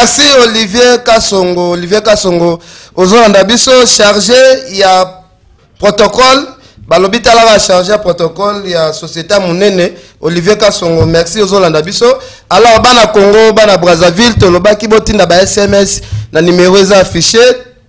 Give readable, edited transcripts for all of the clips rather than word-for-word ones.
merci Olivier Kassongo. Olivier Kassongo, Ozolanda biso chargé, il y a protocole. Balobita la chargé protocole, il y a société Mounene. Olivier Kassongo, merci Ozolanda biso. Alors, bana Congo, bana Brazzaville, tolobaki botinda ba SMS, na numéro est affiché,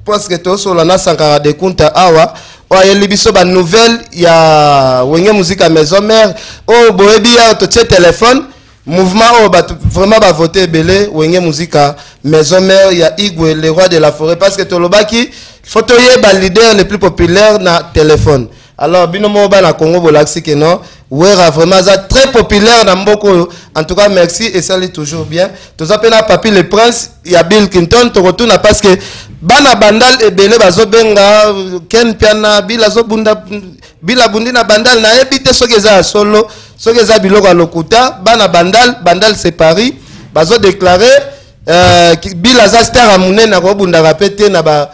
parce que to solana sankara de kunta awa. Oye libiso ba nouvelle, il y a Wenge Musique à Maison Mère. Oh, boebi ya to téléphone. Mouvement oh, vraiment va voter belé Wenge Musique à Maison Mère, il y a Igwe, le roi de la forêt, parce que tolobaki photoyer ba leader le plus populaire na téléphone. Alors binomo ba na Congo bolaxi que non, Wera vraiment ça très populaire dans Mboko. En tout cas merci et ça l'est toujours bien. Tous appelés Papi le Prince, il y a Bill Clinton, to retourne parce que bana bandal et belé bazo benga ken piana bilazo bunda bila bundi na bandal na ebite sogeza solo sogeza biloko lokuta bana bandal c'est Paris bazo déclarer bila za star amune na ko bunda rapete na ba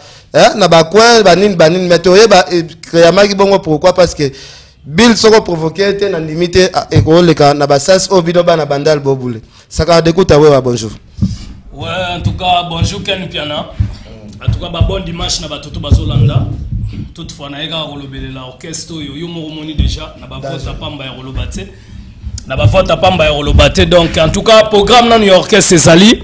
na ba coin banin metoye ba créamaki bongo pourquoi parce que Bill soko provoqué était na limite eko leka na ba sas o bido bana bandal bobule saka dékuta wewa bonjour. Ouais en tout cas bonjour Ken Piana. En tout cas bon dimanche na batoto bazolanda. Toutefois na ega rolobele la orchestre yo moromoni déjà na ba vote pamba ya rolobate. Na ba vote pamba ya rolobate donc en tout cas programme na New York Césali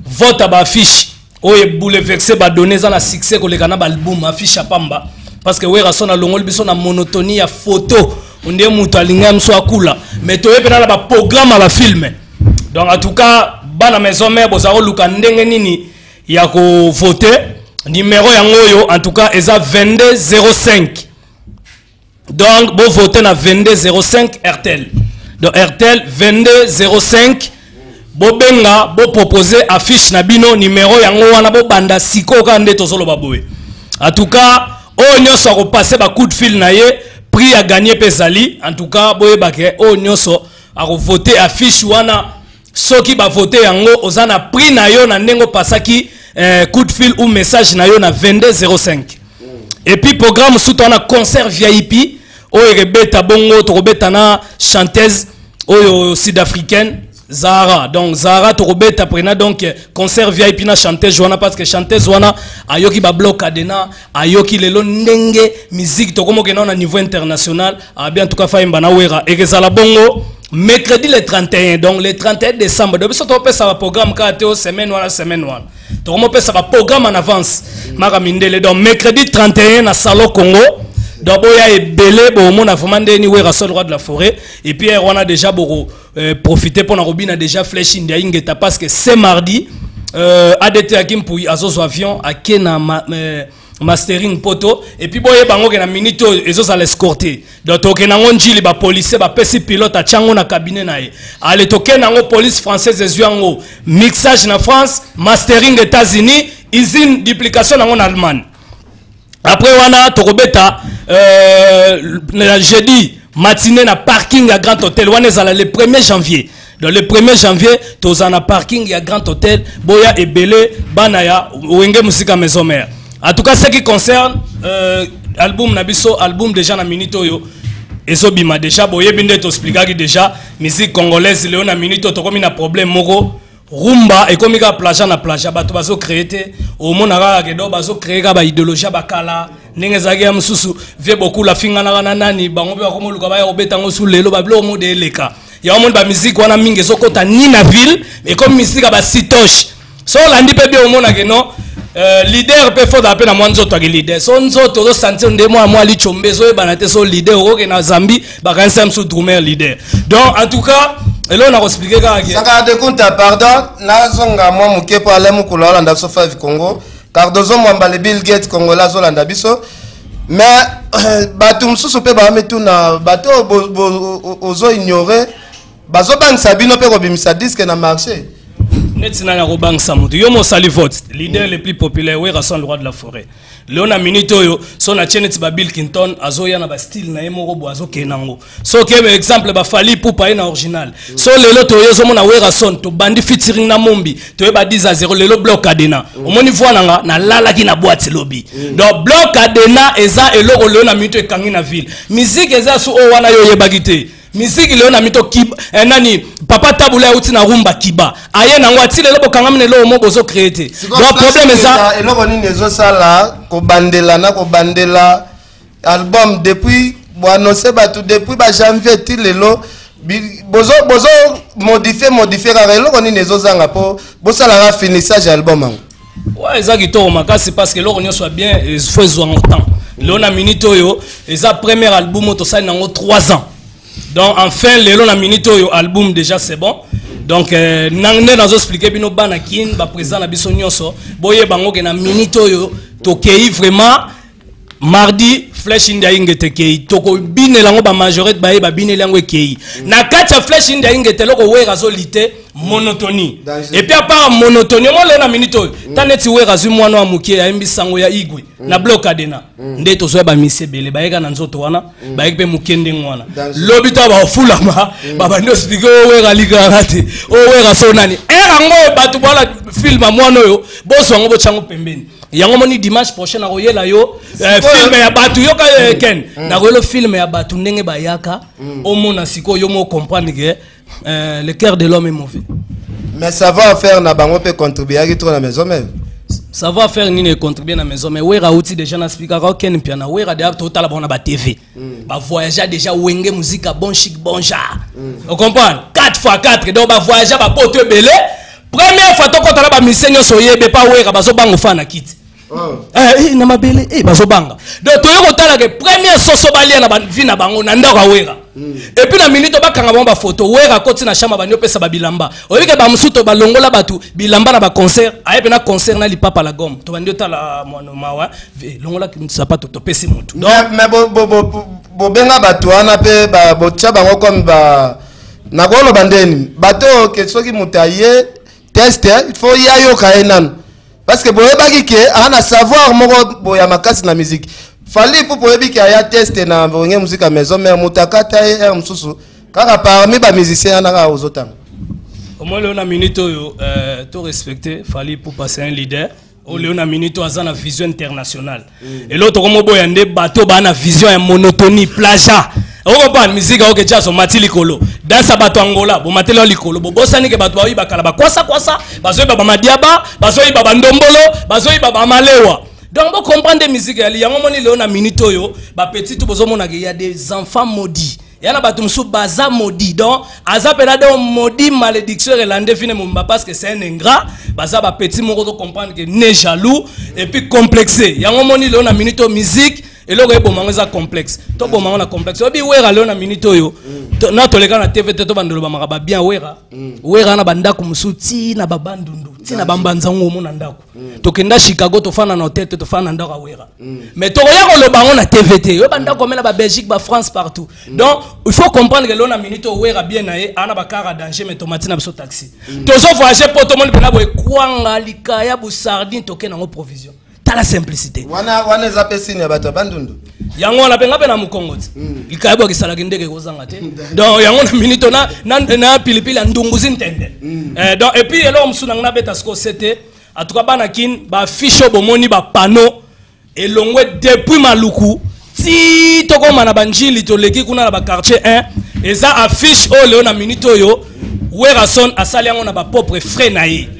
vote ba affiche oye bouleversé ba donner za na succès ko lekana ba album affiche pamba parce que wera sona longol biso na monotonie ya photo onde mutu alinga mso akula mais to yebena na ba programme ba film donc en tout cas bana maison mère bozaro luka ndenge nini ya ko voter numéro yango en tout cas eza 2205 donc bo voter na 2205 RTL donc RTL 2205 bo benga bo proposer affiche na bino numéro yango wana bo banda siko ka nde tozolo baboye en tout cas o nyoso ko passer ba coup de fil na ye prix à gagner pesali en tout cas boye bake o nyoso a voter affiche wana soki ba voter yango ozana prix na yo na ndengo pasaki coup de fil ou message na yo na 2205 et puis programme sous ton concert VIP o rebeta bongo to rebeta na chanteuse o sud-africaine Zara donc Zara to rebeta prena donc concert VIP na chanteuse wana parce que chanteuse wana ayoki ba bloc adena ayoki lelo ndenge musique to komo kena na niveau international a bien en tout cas fa mbana wera et que ça la bongo mercredi le 31 donc le 31 décembre donc ça to pesa ba programme ka te semaine one to komo pesa ba programme en avance maka mindele donc mercredi 31 na salon Congo donc boya ebele bo mona vraiment ndeni wera sol roi de la forêt et puis on a déjà beaucoup profiter pour na robina déjà flèche india ingeta parce que c'est mardi ADT akim pour azozo avion akena mastering poto et puis boye bango ke na minute ezo za l'escorter donc tokena ngonjili ba police ba pesi pilote a chango na cabinet na ye ale tokena ngo police française ezuango mixage na France mastering États-Unis usine duplication na en Allemagne après wana tokobeta jeudi matinée na parking à Grand Hôtel wana ezala le 1er janvier donc le 1er janvier tozana parking à Grand Hôtel boya ebele bana ya Wenge Musique à Maison Mère. En tout cas ce qui concerne album nabiso album déjà na minute oyo ezobima déjà boye binde to expliquer déjà musique congolaise léon na minute to komi na problème moko rumba et comme ka plaja na plaja bato bazo créer au mona ka ke do bazo créer ka ba idéologie bakala ndenge zaki ya msusu vie beaucoup la finga na nani bango be ko moluka ba ya obeta ngo sous lelo ba blo mo de leka ya mo ba musique wana mingi sokota ni na ville et comme musique ba sitoche so landi pe be o mona ke no leader peut faire appel à moi nzoto ke leader so nzoto to sentir ndemo a moi li chombe so e banate so leader o ke na Zambie ba kan sam sous drummer leader donc en tout cas et là on a expliqué ça de compte pardon na zonga moi muke pour aller mukula Holanda so fa Congo Cardozo mwamba le Bill Gates Congola zo landa biso mais batu msusu pe ba metu na bato ozo ignorer bazo bang sabino pe ko bimisa disque na marché netina na robang samutu yo mo sali vote leader le plus populaire we rason le roi de la forêt leona minito yo so na chenet ba Bill Clinton azoya na ba style na yemo bo azo kenango so ke exemple ba fali pupa ina original so lelo to yezo mona we rason to bandi featuring na mombi to ba 10-0 lelo bloc adena omoni voana na lala ki na boîte lobby donc bloc adena eza eloko leona minito ekangi na ville musique eza so o wana yo yebagite musique leo na mito kiba nani papa tabula uti na rumba kiba aye na ngwati lelo bokanga mnelo mo bozo créer donc problème ça eloko nini ezo sala ko bandela album depuis bo annoncer ba tout depuis ba janvier ti lelo bozo modifier ka eloko nini ezo zanga po bo sala ra finissage album ango. Ouais, c'est parce que l'on soit bien, il faut jouer en temps. L'on a minute yo, et ça premier album tout ça dans 3 ans. Donc enfin l'on a minute yo album déjà c'est bon. Donc nangné dans expliquer bino banakin ba présent na biso nyonso. Boye bango ke na minute yo to kei vraiment mardi Flash India ingete kei toko bine lango ba majorité ba bine lango kei. Na kacha Flash India ingete loko wera zolite monotonie. Et puis à part monotonie, moi là na minute taneti wera zu mwana wa mukie ya mbi sango ya igwe na bloc adena. Nde to zo ba mise bele ba eka na nzoto wana ba ekpe mukende ngwana. Lobita ba fulama ba ndo spike o wera ligarate o wera sonani. Era ngo batu bala film mwana yo boso ngo bochango pembeni. Yango moni dimanche prochain akoyela yo film ya batu yo ka ken na ko le film ya batu ndenge bayaka o mona siko yo mo comprendre que le cœur de l'homme est mauvais. Mais ça va faire na bango peut contribuer à la maison même. Ça va faire ni contribuer na maison mais wera outil déjà na speaker ka ken piano wera de total bona ba TV. Ba voyager déjà wenge musique bon chic bon genre. On comprend 4x4 donc ba voyager ba pote belé. Première fois to ko tala ba misenyo soyebe pa wera bazo bango fa na kit. Na mabele bazo banga. Donc to yo tala que première soso balia na vie na bango na ndaka wera. Et puis la minute ba kanga ba photo wera koti na chama banyo pesa ba bilamba. Oyike ba musuto ba longola batu bilamba na ba concert, ayepe na concert na lipapa la gomme. To bandio tala mwana mawa longola ki sapato to pesi mutu. Mais bo benga batu ana pe ba botia bango comme ba na golo bandeni. Bato ke soki mutaye test il faut ya yo kaenan. Parce que boye baki ke ana savoir moko boya makasi na musique. Fallait pour boye biki aya test na bonge musique à maison mais mutakata e msusu kaka parmi ba musiciens na ka ozotam. Au moins on a minute yo to respecter fallait pour passer un leader. Au lieu na minute aza na vision internationale. Et l'autre comme boya nde bateau ba na vision en monotonie plagiat. On ba musique o ke jazz o matili kolo. Dans sa bato Angola, bo matelo likolo, bo bosani ke bato ba bakala ba kwasa bazo ba madiaba, bazo ba ndombolo, bazo ba malewa. Donc bo comprendre musique ali yango moni leo na minute yo, ba petit tout bozo mona ke y a des enfants maudits. Yana bato musu baza maudit. Donc aza pena de maudit malédiction relande fine mumba parce que c'est un ingrat, baza ba petit moko to comprendre que né jaloux et puis complexé. Yango moni leo na minute musique et là bon manza complexe to bon manza complexe obi wera leo na minute yo na to leka na TV to bandolo ba makaba bien wera na bandako musuti na babandundu ti na bambanza ngo na ndako to kenda Chicago to fana na tête to fana ndako wera mais to ya ko lo bango na TVT yo bandako mena ba Belgique ba France partout donc il faut comprendre que leo na minute wera bien na ye ana ba kara danger mais tomati na biso taxi to so voyager pour tout le monde pena boy kwanga likaya bu sardine to kena ngo provision la simplicité. Wana zapesi ni bato bandundu. Yango na penga pena mukongoti. Ikayabo kisala kindeke kozanga te. Donc yango na minute na pilipili ndunguzi ntende. Donc et puis elo msuna ngana beta sko c'était en tout cas bana kin ba fiche bomoni ba panneau elongwe depuis maluku ti toko mana banjili to leki kuna na ba quartier 1 et ça affiche o leo na minute yo werason asali yango na ba propre frais na ye.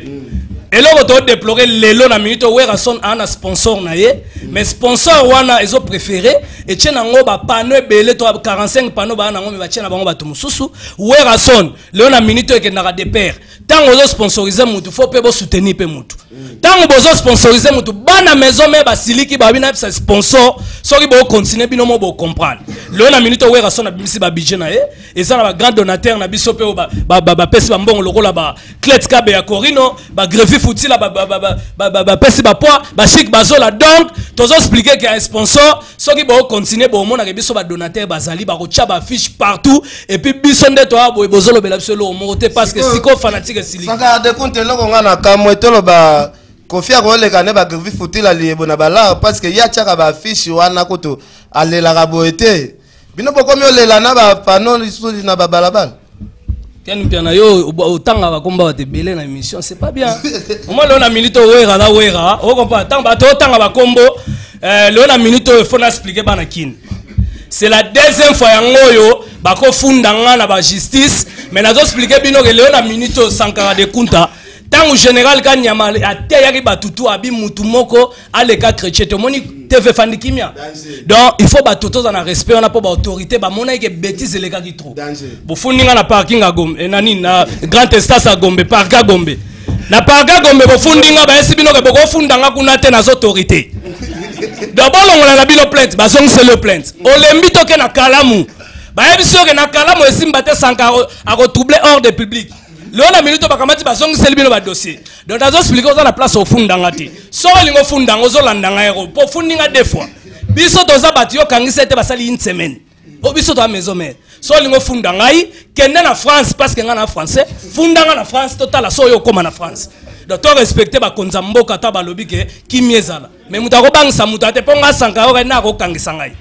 Et là, on doit déplorer l'élo na minute où Werason a un sponsor naie, mais sponsor wana ils ont préféré et tiens nango ba panneau belé to 45 panneaux ba nango me ba tiens na bango ba tumususu Werason léo na minute que na de père tant on sponsoriser mutu faut pe bo soutenir pe mutu tant bozo sponsoriser mutu bana maison me ba siliki ba bina sa sponsor soki bo continuer bino mo bo comprendre léo na minute Werason na bimisi ba budget naie et ça na ba grand donateur na biso pe ba pesi ba mbongo lokola ba Clet Kabe ya Corino ba greffi fouti la ba pesi ba poids ba chic bazola donc tozo expliquer que un sponsor soki bo continuer bo mona ke biso ba donateur bazali ba ko tcha ba fiche partout et puis biso nde to abo bozolo bela biso lo moté parce que siko fanatique sili sanga de compte loko ngana kamwetelo ba kofia ko le kane ba greffi fouti la liebo na bala parce que ya tcha ba fiche wana koto alela ka boete bino bokomi olela na ba panneau lisuli na ba balabala. Ken piana yo otanga ba komba ba te belé na émission c'est pas bien. Au moins on a minute wera la wera o comprend tant ba to tanga ba kombo le na minute il faut expliquer bana kin. C'est la deuxième fois yango yo bako funda nga na ba justice mais nazo expliquer bino que Léon na minute Sankara de Kunta tant général Kanyama ateyaki batutu abi mutu moko aleka chrétien to moni TV Fandikimia donc il faut batutu za na respect on a pas autorité ba mona que bêtise les gars qui trop bo fundinga na parking a Gombe nani na grand espace a Gombe parc a Gombe na parc a Gombe bo fundinga ba esi bino ke boko fundanga kuna te na autorité d'abord on a bino plainte ba zong c'est le plainte olembi to ke na kalamu ba ebiso ke na kalamu esimba te Sankara a retroubler hors de public. Léon minute bakamati basongi selibino ba dossier. Donc dazo expliquer aux la place au fundanga ti. So lingo fundanga zo landanga ero po fundinga deux fois. Biso toza batio kangisa te basali une semaine. O biso to maison mère. So lingo fundanga yi kende na France parce que nga na français, fundanga na France total so yo koma na France. Donc to respecter ba konza mboka ta balobi ke kimiezala. Mais mutako bangisa mutate ponga Sankara ka na ko kangisa ngai.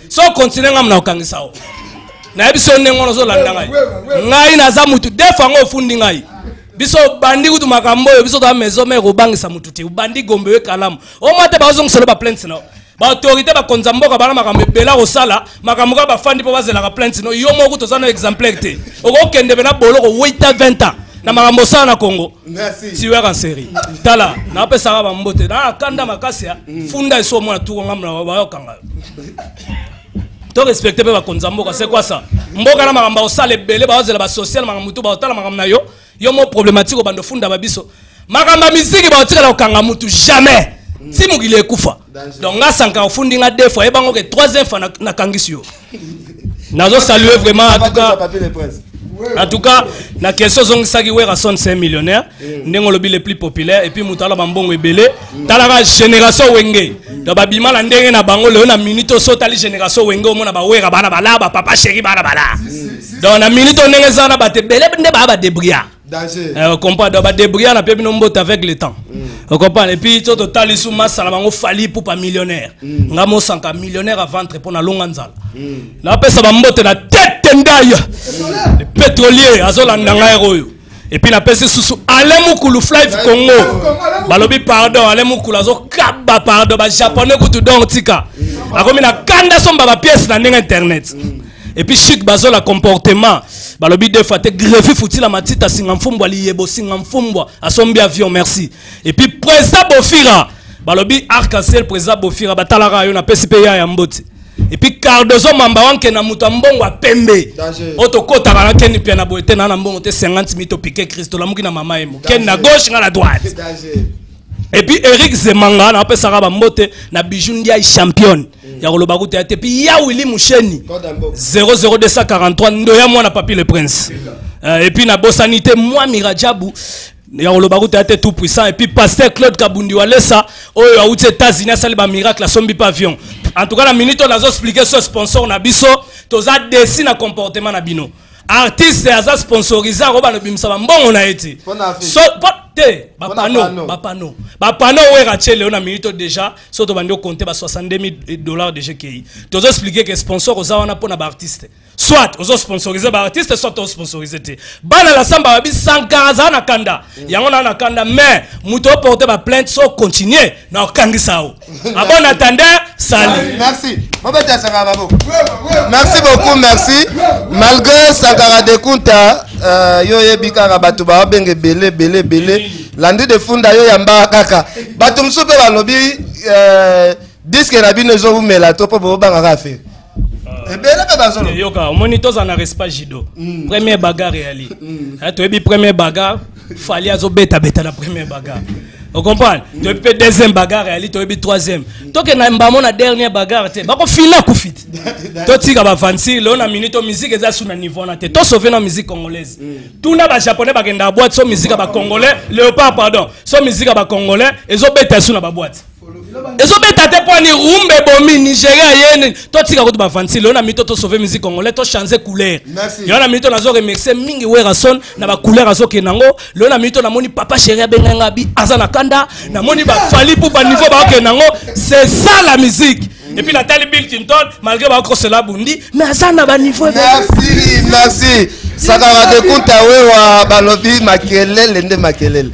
So continue ngam na kangisa o. Na biso nengono zo landa ngai naza mutu defa ngo fundi ngai biso bandi kutu makambo biso ta maison mère obangisa mutu te bandi Gombe we kalamu o mate ba zo nguselo ba plainte no ba autorité ba konza mboka bana makambo bela ko sala makambo ka ba fandi po bazela ka plainte no yo moko to za no exemplaire te oko kende bena bolo ko 8 20 ans na makambo sana na Congo merci si wera en série tala na pesa ba mbote na kanda makasi ya funda iso mona tu ngamna ba yokanga to respecter pe ba konza mboka c'est quoi ça mboka na makamba osale belé ba ozela ba social makamutu ba otala makamba na yo mo problématique bando funda ba biso makamba musique ba otikala okanga mutu jamais si mugile ekufa donc nga Sankara ofundi nga deux fois e bango ke troisième fois na kangisi yo nazo saluer vraiment en tout cas la question zongisaki wera son 5 millionnaires ndengo lobi les plus populaires et puis mutala bambongo ebele talaka génération wenge do babima la ndenge na bango le na minute so tali génération wenge o mona ba wera bana bala ba papa chéri bana bala donc na minute ndenge zana ba te bele nde ba débrouillard on comprend do ba débrouillard na pe bino mbota avec le temps on comprend et puis to tali sou masala bango fali pour pas millionnaire ngamo sanka millionnaire à ventre pour na longa nzala na pesa ba mbote na tête ndaya le pétrolier azolanda ngai oyo et puis na pesa susu Alemukulu Flive Congo balobi pardon Alemukulu azokaba pardon ba japonais kutu donc tika akomi na kanda somba ba pièce na ndenge internet et puis chic bazo la comportement balobi deux fois te greffi futi la matita singa mfumbwa liyebo singa mfumbwa asombi avion merci et puis président Bofira balobi arc-en-ciel président Bofira batalaka yo na PCP ya mboti et puis Cardozo mamba wanke na mutu mbongo a pembe oto kota kana keni pia na boete na mbongo te 50 mito piqué Christo la muki na mama emo ken na gauche na droite et puis Eric Zemanga na pesa ba mbote na bijou ndia champion ya koloba kuta et puis ya Willy Musheni 00243 ndo ya mwana papi le prince et puis na bosanité moi Mirajabu ya koloba kuta te tout puissant et puis pasteur Claude Kabundi walesa oyo auti États-Unis sali ba miracle sombi pavillon. En tout cas la minute on a expliqué ce sponsor na biso toza desi na comportement na bino artiste aza sponsorisé roba no bimsa mbongo na eti so te bapano wera chele on a minute déjà so to bandi compter ba $62,000 de GKI tozo expliquer que sponsor oza wana pona ba artiste soit ozo sponsoriser ba artiste soit to sponsoriser te bana la samba ba bi Sankara za na kanda yango na kanda mais muto porter ba plainte so continuer na kangisa o abon attendeur salut merci merci beaucoup merci malgré Sankara de Kunta yo yebika bato ba benge belé landi de funda yo yamba kaka bato msupe balobi disque na bino zo umela to po banga kafe ebele pe bazolo yoka monitor za na respect jido première bagarre ali to ebi première bagarre fali azo beta la première bagarre. Vous comprenez? Tu peux deuxième bagarre, tu peux troisième. Toi que na mbamo na dernière bagarre, tu bako fina kufit. Toi tika ba fancy, là on a minute musique eza sous na niveau na te. Toi sauver na musique congolaise. Tout na ba japonais ba kenda boîte so musique ba congolais, léopard pardon. So musique ba congolais, ezo beta sous na ba boîte. Ezo beta te pour ni rumbe bomi Nigeria yene. Toi tika ko ba fancy, là on a minute to sauver musique congolais, to changer couleur. Merci. Yo na minute na zo remixer mingi wera son na ba couleur azo kenango. Là on a minute na moni papa chéri benga bi azana na moni ba fali pour ba niveau ba kenango, c'est ça la musique. Et puis la tali Bill Clinton malgré ba ko cela bundi mais azana ba niveau. Merci Sankara de Kunta wewa balobi makelele nde makelele